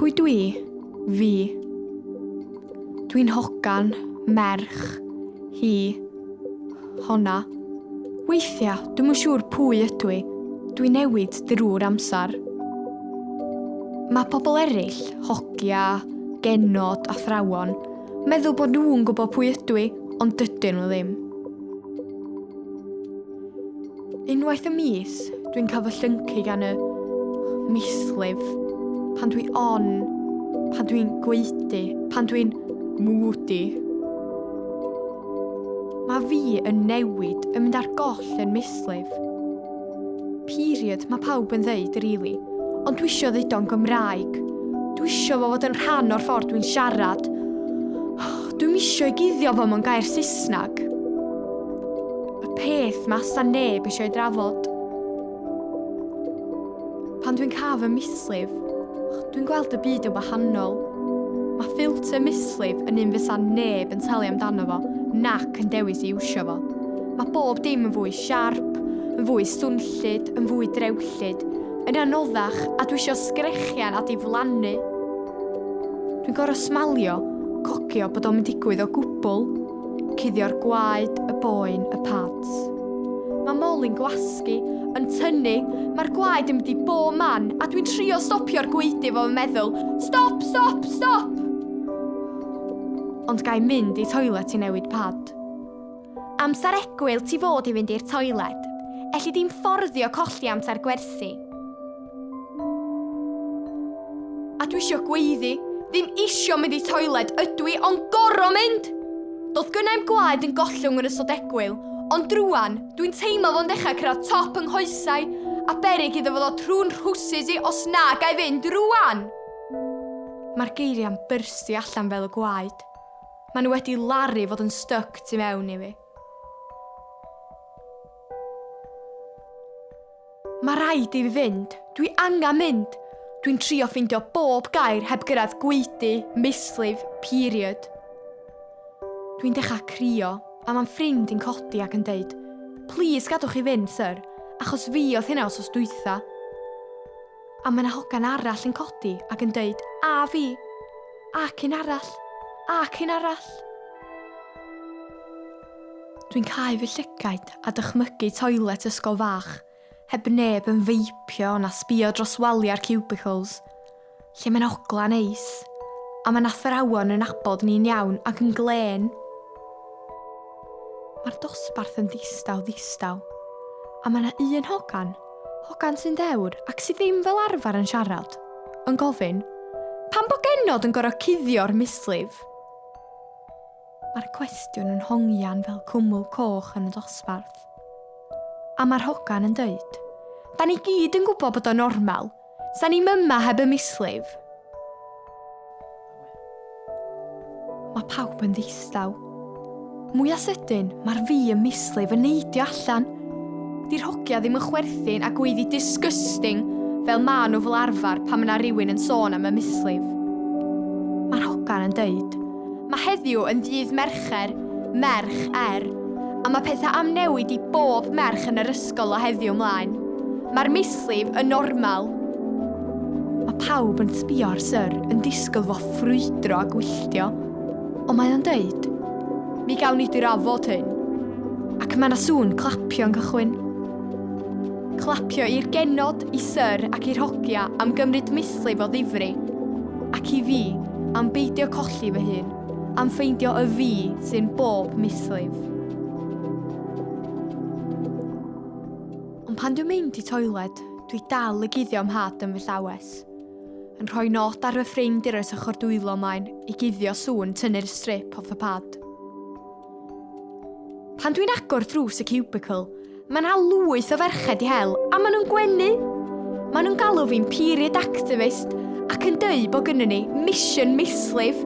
Pwy dwi? Fi. Dwi'n hogan, merch, hi, honna. Weithiau, dwi'm yn siŵr pwy ydw i. Dwi'n newid drwy'r amser. Mae pobl eraill, hogia, genod, athrawon, meddwl bod nhw'n gwybod pwy ydw i, ond dydyn nhw ddim. Unwaith y mis, dwi'n cael fy llyncu gan y mislif, pan dwi on, pan dwi'n gweidi, pan dwi'n moody. Mae fi yn newid yn mynd ar goll yn mislif. Period mae pawb yn ddeud, rili, ond dwi isio ddeud o'n Gymraeg. Dwi isio fo fod yn rhan o'r ffordd dwi'n siarad. Dwi'n isio i guddio fo mewn gair Saesneg. Y peth ma sa neb eisiau drafod. Pan dwi'n caf y mislif, dwi'n gweld y byd yn wahanol. Mae ffilter mislif yn un fysa neb yn talu amdano fo, nac yn dewis i iwsio fo. Mae bob dim yn fwy siarp, yn fwy swnllyd, yn fwy drewllyd, yn anoddach a dwi isio sgrechian a diflannu. Dwi'n gorfod smalio, cogio bod o'n mynd digwydd o gwbl, cuddio'r gwaed, y boen, y pads. Mae moli'n gwasgu, yn tynnu, mae'r gwaed yn mynd i bob man a dwi'n trio stopio'r gweidi fo yn meddwl, stop, stop, stop! Ond gai mynd i toilet i newid pad. Amser egwyl ti fod i fynd i'r toilet, elli di'n fforddio colli amser gwersi. A dwi isio gweiddi, ddim isio mynd i toilet ydw i, ond gor'o mynd! Doedd gynnau'n gwaed yn gollwng yn ystod egwyl, ond drwan, dwi'n teimlo fo'n dechrau cyrraedd top yng nghoesau a beryg iddo fod o trwy'n rhwsys i os na gai fynd drwan. Mae'r geiriau'n byrstu allan fel y gwaed. Maen nhw wedi laru fod yn styc tu mewn i fi. Mae rhaid i fi fynd. Dwi angen mynd. Dwi'n trio ffeindio bob gair heb gyrraedd gweidi, mislif, period. Dwi'n dechrau crio, a mae'n ffrind yn codi ac yn deud, please gadwch i fynd, sir, achos fi oedd hynna os dwytha. A mae yna hogan arall yn codi ac yn deud, a fi, ac un arall. Ac un arall. Dwi'n cau fy llygaid a dychmygu toilet ysgol fach, heb neb yn feipio na sbïo dros waliau'r cubicles, lle mae'n ogla neis, a mae'n athrawon yn abod ni'n iawn ac yn glen. Mae'r dosbarth yn ddistaw, a mae yna un hogan sy'n dewr ac sydd ddim fel arfer yn siarad, yn gofyn, pam bo genod yn gor'o' cuddio'r mislif? Mae'r cwestiwn yn hongian fel cwmwl coch yn y dosbarth. A mae'r hogan yn dweud, da ni gyd yn gwybod bod o'n normal, sa ni'n yma heb y mislif. Mae pawb yn ddistaw. Mwya sydyn, mae'r fi yn mislif yn neidio allan. Di'r hogia ddim yn chwerthin a gweiddi disgusting fel ma nhw fel arfer pan yna rhywun yn sôn am y mislif. Mae'r hogan yn dweud, mae heddiw yn ddydd mercher, merch a mae pethau am newid i bob merch yn yr ysgol o heddiw ymlaen. Mae'r mislif yn normal. Mae pawb yn sbïo ar syr yn disgwyl fo ffrwydro a gwylltio, ond mae o'n dweud, mi gawn ni drafod hyn, ac mae yna sŵn clapio yn cychwyn. Clapio i'r genod, i syr ac i'r hogia am gymryd mislif o ddifri, ac i fi am beidio colli fy hun, am ffeindio y fi sy'n bob mislif. Ond pan dwi'n mynd i toiled, dwi dal y guddio am had yn fy llawes, yn rhoi not ar fy ffrind i'r ochr dwylo maen i guddio sŵn tynnu'r strip off y pad. Pan dwi'n agor drws y cubicle, mae'n lwyth o ferched i hel, a maen nhw'n gwenu. Maen nhw'n galw fi'n period activist ac yn dweud bod gynnu ni mission mislif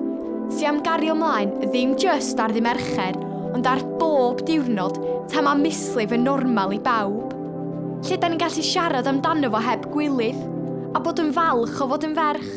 sy'n am gario ymlaen ddim just ar ddi Mercher, ond ar bob diwrnod ta mae mislif yn normal i bawb. Lle da ni'n gallu siarad amdano fo heb gwylydd, a bod yn falch o fod yn ferch.